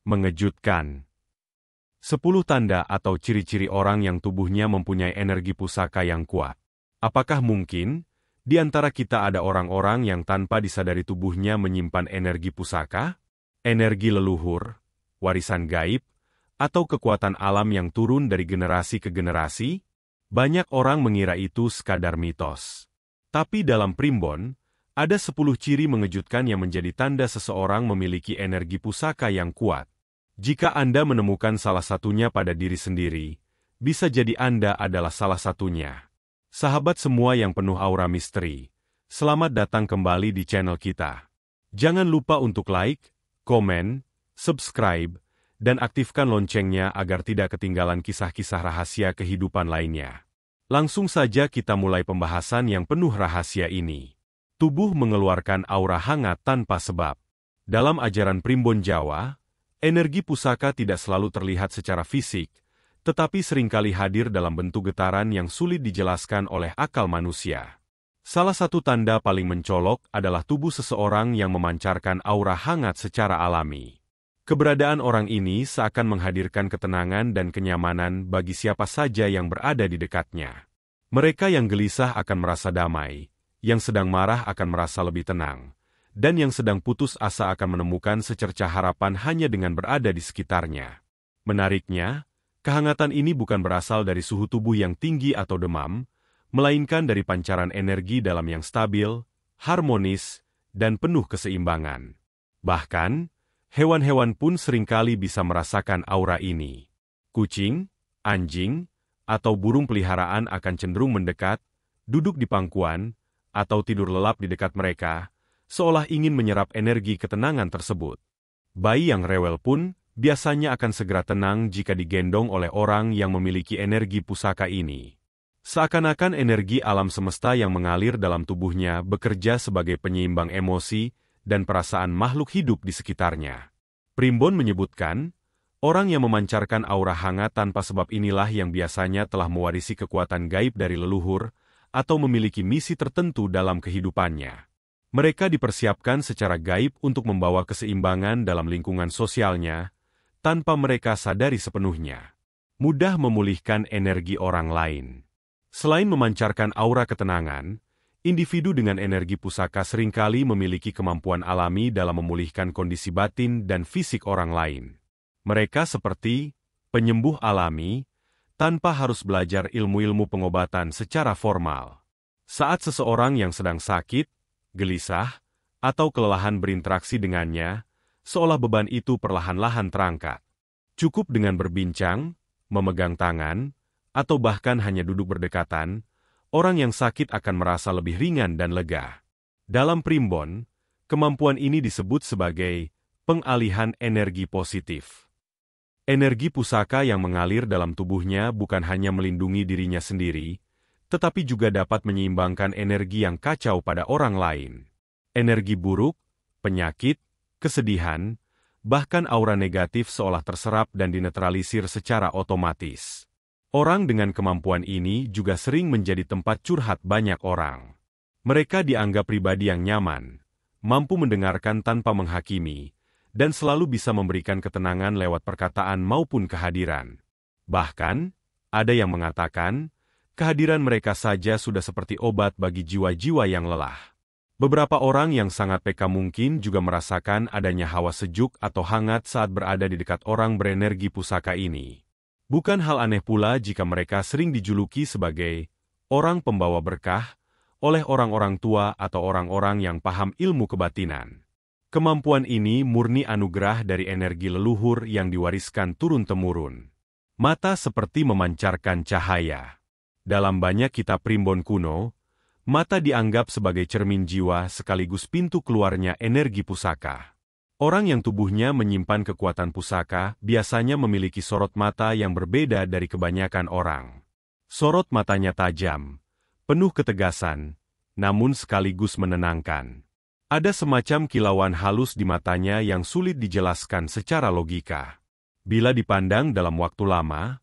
Mengejutkan. 10 tanda atau ciri-ciri orang yang tubuhnya mempunyai energi pusaka yang kuat. Apakah mungkin, di antara kita ada orang-orang yang tanpa disadari tubuhnya menyimpan energi pusaka? Energi leluhur, warisan gaib, atau kekuatan alam yang turun dari generasi ke generasi? Banyak orang mengira itu sekadar mitos. Tapi dalam Primbon, ada 10 ciri mengejutkan yang menjadi tanda seseorang memiliki energi pusaka yang kuat. Jika Anda menemukan salah satunya pada diri sendiri, bisa jadi Anda adalah salah satunya. Sahabat semua yang penuh aura misteri, selamat datang kembali di channel kita. Jangan lupa untuk like, komen, subscribe, dan aktifkan loncengnya agar tidak ketinggalan kisah-kisah rahasia kehidupan lainnya. Langsung saja kita mulai pembahasan yang penuh rahasia ini. Tubuh mengeluarkan aura hangat tanpa sebab. Dalam ajaran Primbon Jawa, energi pusaka tidak selalu terlihat secara fisik, tetapi seringkali hadir dalam bentuk getaran yang sulit dijelaskan oleh akal manusia. Salah satu tanda paling mencolok adalah tubuh seseorang yang memancarkan aura hangat secara alami. Keberadaan orang ini seakan menghadirkan ketenangan dan kenyamanan bagi siapa saja yang berada di dekatnya. Mereka yang gelisah akan merasa damai, yang sedang marah akan merasa lebih tenang, dan yang sedang putus asa akan menemukan secercah harapan hanya dengan berada di sekitarnya. Menariknya, kehangatan ini bukan berasal dari suhu tubuh yang tinggi atau demam, melainkan dari pancaran energi dalam yang stabil, harmonis, dan penuh keseimbangan. Bahkan, hewan-hewan pun seringkali bisa merasakan aura ini. Kucing, anjing, atau burung peliharaan akan cenderung mendekat, duduk di pangkuan, atau tidur lelap di dekat mereka, seolah ingin menyerap energi ketenangan tersebut. Bayi yang rewel pun biasanya akan segera tenang jika digendong oleh orang yang memiliki energi pusaka ini. Seakan-akan energi alam semesta yang mengalir dalam tubuhnya bekerja sebagai penyeimbang emosi dan perasaan makhluk hidup di sekitarnya. Primbon menyebutkan, orang yang memancarkan aura hangat tanpa sebab inilah yang biasanya telah mewarisi kekuatan gaib dari leluhur atau memiliki misi tertentu dalam kehidupannya. Mereka dipersiapkan secara gaib untuk membawa keseimbangan dalam lingkungan sosialnya, tanpa mereka sadari sepenuhnya. Mudah memulihkan energi orang lain. Selain memancarkan aura ketenangan, individu dengan energi pusaka seringkali memiliki kemampuan alami dalam memulihkan kondisi batin dan fisik orang lain. Mereka seperti penyembuh alami, tanpa harus belajar ilmu-ilmu pengobatan secara formal. Saat seseorang yang sedang sakit, gelisah, atau kelelahan berinteraksi dengannya, seolah beban itu perlahan-lahan terangkat. Cukup dengan berbincang, memegang tangan, atau bahkan hanya duduk berdekatan, orang yang sakit akan merasa lebih ringan dan lega. Dalam Primbon, kemampuan ini disebut sebagai pengalihan energi positif. Energi pusaka yang mengalir dalam tubuhnya bukan hanya melindungi dirinya sendiri, tetapi juga dapat menyeimbangkan energi yang kacau pada orang lain. Energi buruk, penyakit, kesedihan, bahkan aura negatif seolah terserap dan dinetralisir secara otomatis. Orang dengan kemampuan ini juga sering menjadi tempat curhat banyak orang. Mereka dianggap pribadi yang nyaman, mampu mendengarkan tanpa menghakimi, dan selalu bisa memberikan ketenangan lewat perkataan maupun kehadiran. Bahkan, ada yang mengatakan, kehadiran mereka saja sudah seperti obat bagi jiwa-jiwa yang lelah. Beberapa orang yang sangat peka mungkin juga merasakan adanya hawa sejuk atau hangat saat berada di dekat orang berenergi pusaka ini. Bukan hal aneh pula jika mereka sering dijuluki sebagai orang pembawa berkah oleh orang-orang tua atau orang-orang yang paham ilmu kebatinan. Kemampuan ini murni anugerah dari energi leluhur yang diwariskan turun-temurun. Mata seperti memancarkan cahaya. Dalam banyak kitab Primbon kuno, mata dianggap sebagai cermin jiwa sekaligus pintu keluarnya energi pusaka. Orang yang tubuhnya menyimpan kekuatan pusaka biasanya memiliki sorot mata yang berbeda dari kebanyakan orang. Sorot matanya tajam, penuh ketegasan, namun sekaligus menenangkan. Ada semacam kilauan halus di matanya yang sulit dijelaskan secara logika. Bila dipandang dalam waktu lama,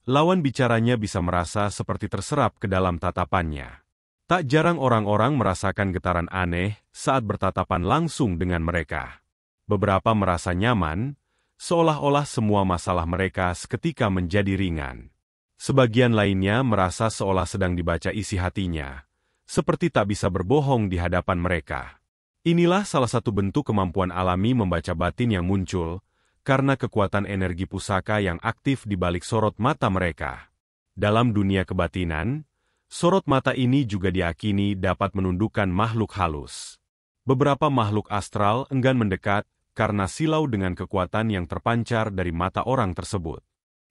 lawan bicaranya bisa merasa seperti terserap ke dalam tatapannya. Tak jarang orang-orang merasakan getaran aneh saat bertatapan langsung dengan mereka. Beberapa merasa nyaman, seolah-olah semua masalah mereka seketika menjadi ringan. Sebagian lainnya merasa seolah sedang dibaca isi hatinya, seperti tak bisa berbohong di hadapan mereka. Inilah salah satu bentuk kemampuan alami membaca batin yang muncul, karena kekuatan energi pusaka yang aktif di balik sorot mata mereka. Dalam dunia kebatinan, sorot mata ini juga diakini dapat menundukkan makhluk halus. Beberapa makhluk astral enggan mendekat karena silau dengan kekuatan yang terpancar dari mata orang tersebut.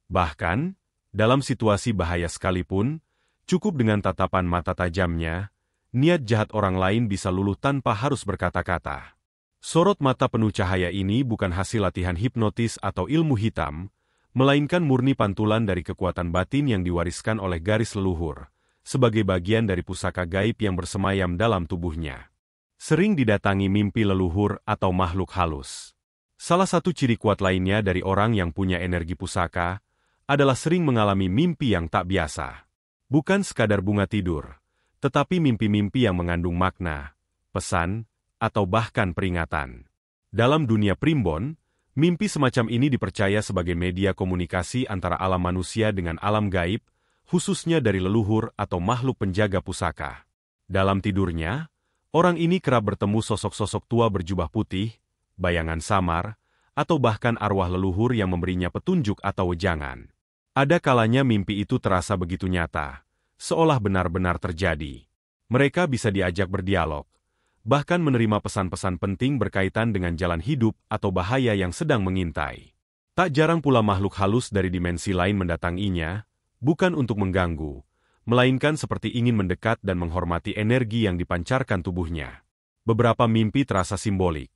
Bahkan, dalam situasi bahaya sekalipun, cukup dengan tatapan mata tajamnya, niat jahat orang lain bisa luluh tanpa harus berkata-kata. Sorot mata penuh cahaya ini bukan hasil latihan hipnotis atau ilmu hitam, melainkan murni pantulan dari kekuatan batin yang diwariskan oleh garis leluhur, sebagai bagian dari pusaka gaib yang bersemayam dalam tubuhnya. Sering didatangi mimpi leluhur atau makhluk halus. Salah satu ciri kuat lainnya dari orang yang punya energi pusaka adalah sering mengalami mimpi yang tak biasa. Bukan sekadar bunga tidur, tetapi mimpi-mimpi yang mengandung makna, pesan, atau bahkan peringatan. Dalam dunia primbon, mimpi semacam ini dipercaya sebagai media komunikasi antara alam manusia dengan alam gaib, khususnya dari leluhur atau makhluk penjaga pusaka. Dalam tidurnya, orang ini kerap bertemu sosok-sosok tua berjubah putih, bayangan samar, atau bahkan arwah leluhur yang memberinya petunjuk atau wejangan. Ada kalanya mimpi itu terasa begitu nyata, seolah benar-benar terjadi. Mereka bisa diajak berdialog, bahkan menerima pesan-pesan penting berkaitan dengan jalan hidup atau bahaya yang sedang mengintai. Tak jarang pula makhluk halus dari dimensi lain mendatanginya, bukan untuk mengganggu, melainkan seperti ingin mendekat dan menghormati energi yang dipancarkan tubuhnya. Beberapa mimpi terasa simbolik,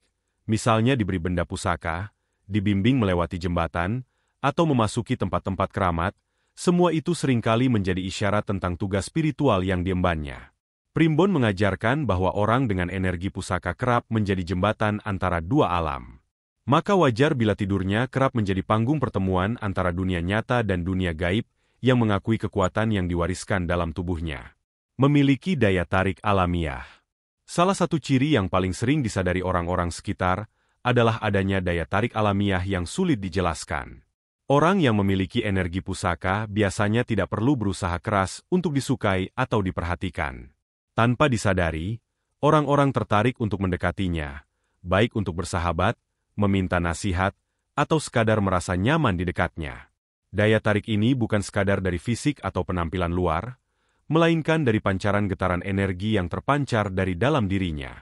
misalnya diberi benda pusaka, dibimbing melewati jembatan, atau memasuki tempat-tempat keramat, semua itu seringkali menjadi isyarat tentang tugas spiritual yang diembannya. Primbon mengajarkan bahwa orang dengan energi pusaka kerap menjadi jembatan antara dua alam. Maka wajar bila tidurnya kerap menjadi panggung pertemuan antara dunia nyata dan dunia gaib, yang mengakui kekuatan yang diwariskan dalam tubuhnya. Memiliki daya tarik alamiah. Salah satu ciri yang paling sering disadari orang-orang sekitar adalah adanya daya tarik alamiah yang sulit dijelaskan. Orang yang memiliki energi pusaka biasanya tidak perlu berusaha keras untuk disukai atau diperhatikan. Tanpa disadari, orang-orang tertarik untuk mendekatinya, baik untuk bersahabat, meminta nasihat, atau sekadar merasa nyaman di dekatnya. Daya tarik ini bukan sekadar dari fisik atau penampilan luar, melainkan dari pancaran getaran energi yang terpancar dari dalam dirinya.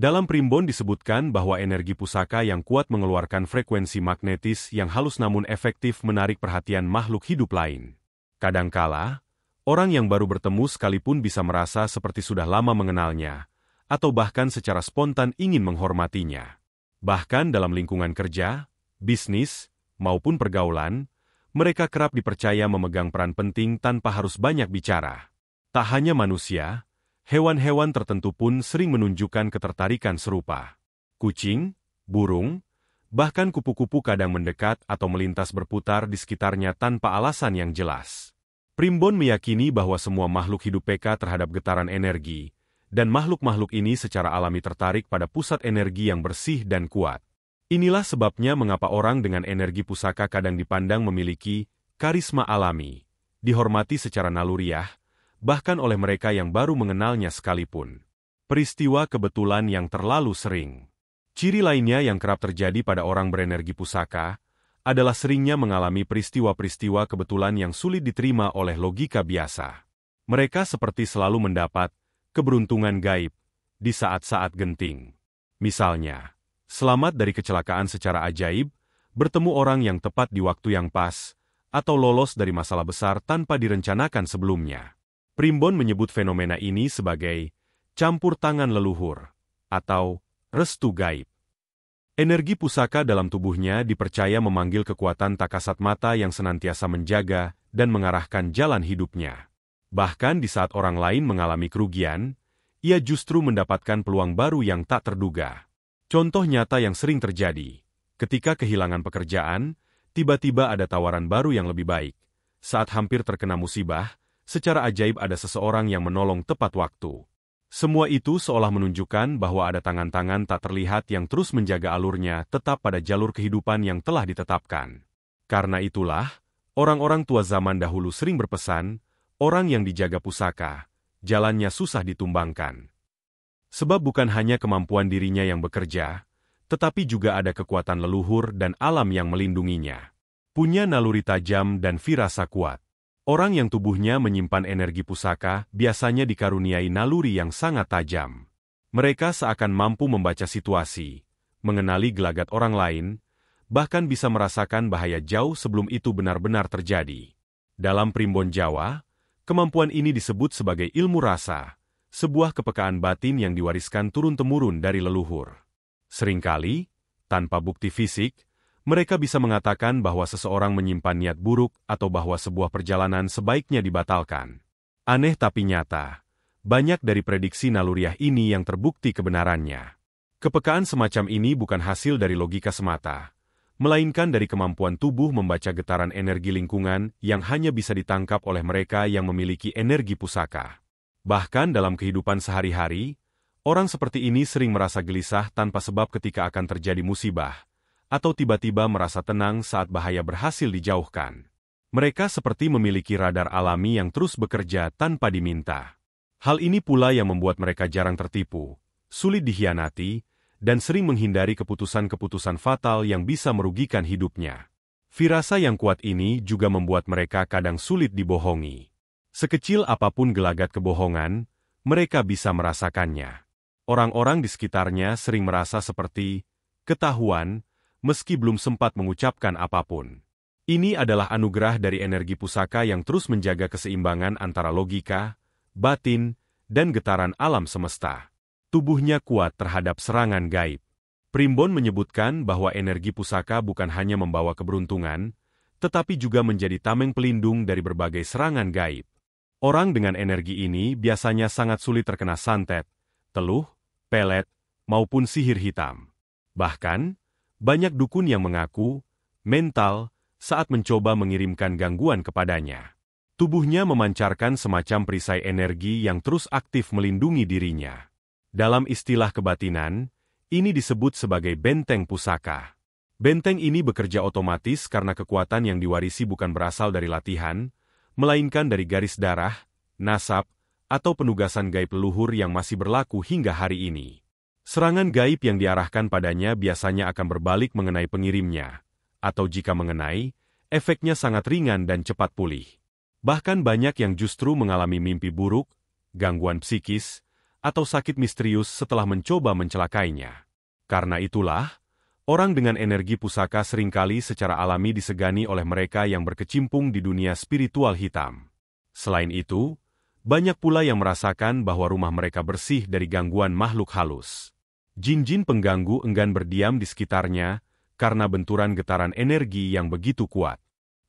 Dalam primbon disebutkan bahwa energi pusaka yang kuat mengeluarkan frekuensi magnetis yang halus namun efektif menarik perhatian makhluk hidup lain. Kadangkala, orang yang baru bertemu sekalipun bisa merasa seperti sudah lama mengenalnya, atau bahkan secara spontan ingin menghormatinya. Bahkan dalam lingkungan kerja, bisnis, maupun pergaulan, mereka kerap dipercaya memegang peran penting tanpa harus banyak bicara. Tak hanya manusia, hewan-hewan tertentu pun sering menunjukkan ketertarikan serupa. Kucing, burung, bahkan kupu-kupu kadang mendekat atau melintas berputar di sekitarnya tanpa alasan yang jelas. Primbon meyakini bahwa semua makhluk hidup peka terhadap getaran energi, dan makhluk-makhluk ini secara alami tertarik pada pusat energi yang bersih dan kuat. Inilah sebabnya mengapa orang dengan energi pusaka kadang dipandang memiliki karisma alami, dihormati secara naluriah, bahkan oleh mereka yang baru mengenalnya sekalipun. Peristiwa kebetulan yang terlalu sering. Ciri lainnya yang kerap terjadi pada orang berenergi pusaka adalah seringnya mengalami peristiwa-peristiwa kebetulan yang sulit diterima oleh logika biasa. Mereka seperti selalu mendapat keberuntungan gaib di saat-saat genting. Misalnya, selamat dari kecelakaan secara ajaib, bertemu orang yang tepat di waktu yang pas, atau lolos dari masalah besar tanpa direncanakan sebelumnya. Primbon menyebut fenomena ini sebagai campur tangan leluhur, atau restu gaib. Energi pusaka dalam tubuhnya dipercaya memanggil kekuatan tak kasat mata yang senantiasa menjaga dan mengarahkan jalan hidupnya. Bahkan di saat orang lain mengalami kerugian, ia justru mendapatkan peluang baru yang tak terduga. Contoh nyata yang sering terjadi, ketika kehilangan pekerjaan, tiba-tiba ada tawaran baru yang lebih baik. Saat hampir terkena musibah, secara ajaib ada seseorang yang menolong tepat waktu. Semua itu seolah menunjukkan bahwa ada tangan-tangan tak terlihat yang terus menjaga alurnya tetap pada jalur kehidupan yang telah ditetapkan. Karena itulah, orang-orang tua zaman dahulu sering berpesan, orang yang dijaga pusaka, jalannya susah ditumbangkan. Sebab bukan hanya kemampuan dirinya yang bekerja, tetapi juga ada kekuatan leluhur dan alam yang melindunginya. Punya naluri tajam dan firasa kuat. Orang yang tubuhnya menyimpan energi pusaka biasanya dikaruniai naluri yang sangat tajam. Mereka seakan mampu membaca situasi, mengenali gelagat orang lain, bahkan bisa merasakan bahaya jauh sebelum itu benar-benar terjadi. Dalam primbon Jawa, kemampuan ini disebut sebagai ilmu rasa, sebuah kepekaan batin yang diwariskan turun-temurun dari leluhur. Seringkali, tanpa bukti fisik, mereka bisa mengatakan bahwa seseorang menyimpan niat buruk atau bahwa sebuah perjalanan sebaiknya dibatalkan. Aneh tapi nyata, banyak dari prediksi naluriah ini yang terbukti kebenarannya. Kepekaan semacam ini bukan hasil dari logika semata, melainkan dari kemampuan tubuh membaca getaran energi lingkungan yang hanya bisa ditangkap oleh mereka yang memiliki energi pusaka. Bahkan dalam kehidupan sehari-hari, orang seperti ini sering merasa gelisah tanpa sebab ketika akan terjadi musibah, atau tiba-tiba merasa tenang saat bahaya berhasil dijauhkan. Mereka seperti memiliki radar alami yang terus bekerja tanpa diminta. Hal ini pula yang membuat mereka jarang tertipu, sulit dikhianati, dan sering menghindari keputusan-keputusan fatal yang bisa merugikan hidupnya. Firasa yang kuat ini juga membuat mereka kadang sulit dibohongi. Sekecil apapun gelagat kebohongan, mereka bisa merasakannya. Orang-orang di sekitarnya sering merasa seperti ketahuan, meski belum sempat mengucapkan apapun. Ini adalah anugerah dari energi pusaka yang terus menjaga keseimbangan antara logika, batin, dan getaran alam semesta. Tubuhnya kuat terhadap serangan gaib. Primbon menyebutkan bahwa energi pusaka bukan hanya membawa keberuntungan, tetapi juga menjadi tameng pelindung dari berbagai serangan gaib. Orang dengan energi ini biasanya sangat sulit terkena santet, teluh, pelet, maupun sihir hitam. Bahkan, banyak dukun yang mengaku mental saat mencoba mengirimkan gangguan kepadanya. Tubuhnya memancarkan semacam perisai energi yang terus aktif melindungi dirinya. Dalam istilah kebatinan, ini disebut sebagai benteng pusaka. Benteng ini bekerja otomatis karena kekuatan yang diwarisi bukan berasal dari latihan, melainkan dari garis darah, nasab, atau penugasan gaib leluhur yang masih berlaku hingga hari ini. Serangan gaib yang diarahkan padanya biasanya akan berbalik mengenai pengirimnya, atau jika mengenai, efeknya sangat ringan dan cepat pulih. Bahkan banyak yang justru mengalami mimpi buruk, gangguan psikis, atau sakit misterius setelah mencoba mencelakainya. Karena itulah, orang dengan energi pusaka seringkali secara alami disegani oleh mereka yang berkecimpung di dunia spiritual hitam. Selain itu, banyak pula yang merasakan bahwa rumah mereka bersih dari gangguan makhluk halus. Jin-jin pengganggu enggan berdiam di sekitarnya karena benturan getaran energi yang begitu kuat.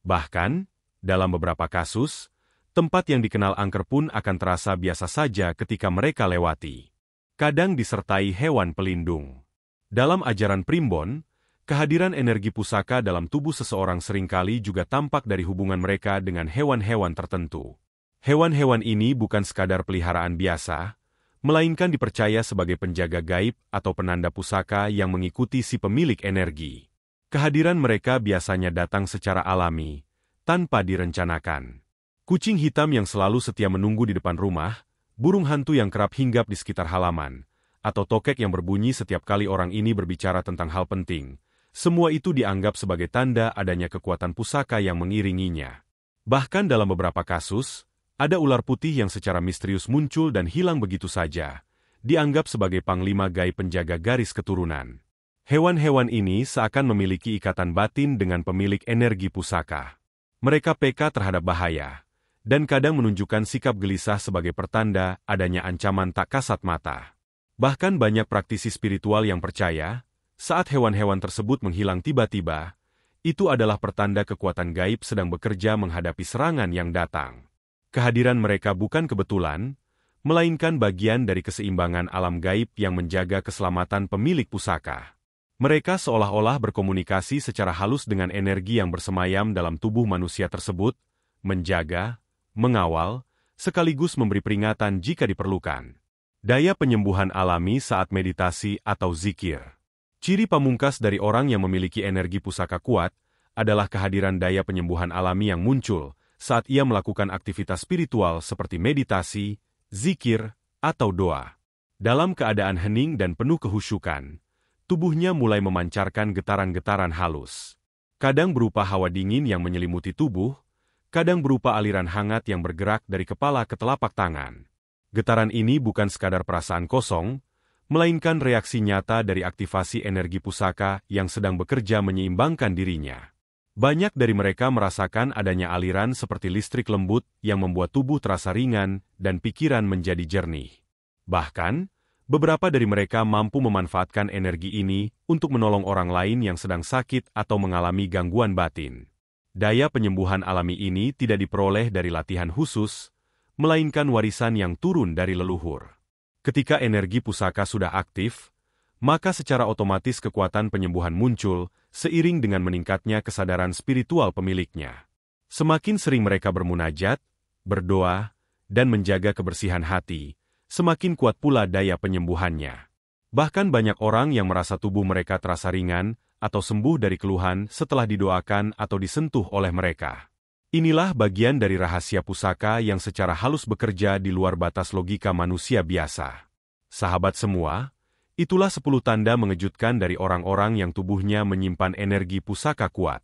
Bahkan, dalam beberapa kasus, tempat yang dikenal angker pun akan terasa biasa saja ketika mereka lewati. Kadang disertai hewan pelindung. Dalam ajaran primbon, kehadiran energi pusaka dalam tubuh seseorang seringkali juga tampak dari hubungan mereka dengan hewan-hewan tertentu. Hewan-hewan ini bukan sekadar peliharaan biasa, melainkan dipercaya sebagai penjaga gaib atau penanda pusaka yang mengikuti si pemilik energi. Kehadiran mereka biasanya datang secara alami, tanpa direncanakan. Kucing hitam yang selalu setia menunggu di depan rumah, burung hantu yang kerap hinggap di sekitar halaman, atau tokek yang berbunyi setiap kali orang ini berbicara tentang hal penting, semua itu dianggap sebagai tanda adanya kekuatan pusaka yang mengiringinya. Bahkan dalam beberapa kasus, ada ular putih yang secara misterius muncul dan hilang begitu saja, dianggap sebagai panglima gaib penjaga garis keturunan. Hewan-hewan ini seakan memiliki ikatan batin dengan pemilik energi pusaka. Mereka peka terhadap bahaya, dan kadang menunjukkan sikap gelisah sebagai pertanda adanya ancaman tak kasat mata. Bahkan banyak praktisi spiritual yang percaya, saat hewan-hewan tersebut menghilang tiba-tiba, itu adalah pertanda kekuatan gaib sedang bekerja menghadapi serangan yang datang. Kehadiran mereka bukan kebetulan, melainkan bagian dari keseimbangan alam gaib yang menjaga keselamatan pemilik pusaka. Mereka seolah-olah berkomunikasi secara halus dengan energi yang bersemayam dalam tubuh manusia tersebut, menjaga, mengawal, sekaligus memberi peringatan jika diperlukan. Daya penyembuhan alami saat meditasi atau zikir. Ciri pamungkas dari orang yang memiliki energi pusaka kuat adalah kehadiran daya penyembuhan alami yang muncul saat ia melakukan aktivitas spiritual seperti meditasi, zikir, atau doa. Dalam keadaan hening dan penuh kehusyukan, tubuhnya mulai memancarkan getaran-getaran halus. Kadang berupa hawa dingin yang menyelimuti tubuh, kadang berupa aliran hangat yang bergerak dari kepala ke telapak tangan. Getaran ini bukan sekadar perasaan kosong, melainkan reaksi nyata dari aktivasi energi pusaka yang sedang bekerja menyeimbangkan dirinya. Banyak dari mereka merasakan adanya aliran seperti listrik lembut yang membuat tubuh terasa ringan dan pikiran menjadi jernih. Bahkan, beberapa dari mereka mampu memanfaatkan energi ini untuk menolong orang lain yang sedang sakit atau mengalami gangguan batin. Daya penyembuhan alami ini tidak diperoleh dari latihan khusus, melainkan warisan yang turun dari leluhur. Ketika energi pusaka sudah aktif, maka secara otomatis kekuatan penyembuhan muncul seiring dengan meningkatnya kesadaran spiritual pemiliknya. Semakin sering mereka bermunajat, berdoa, dan menjaga kebersihan hati, semakin kuat pula daya penyembuhannya. Bahkan banyak orang yang merasa tubuh mereka terasa ringan atau sembuh dari keluhan setelah didoakan atau disentuh oleh mereka. Inilah bagian dari rahasia pusaka yang secara halus bekerja di luar batas logika manusia biasa. Sahabat semua, itulah 10 tanda mengejutkan dari orang-orang yang tubuhnya menyimpan energi pusaka kuat.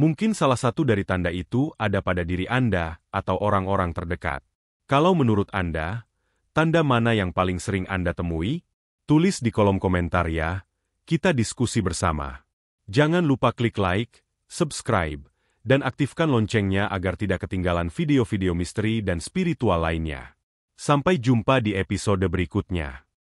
Mungkin salah satu dari tanda itu ada pada diri Anda atau orang-orang terdekat. Kalau menurut Anda, tanda mana yang paling sering Anda temui? Tulis di kolom komentar ya, kita diskusi bersama. Jangan lupa klik like, subscribe, dan aktifkan loncengnya agar tidak ketinggalan video-video misteri dan spiritual lainnya. Sampai jumpa di episode berikutnya.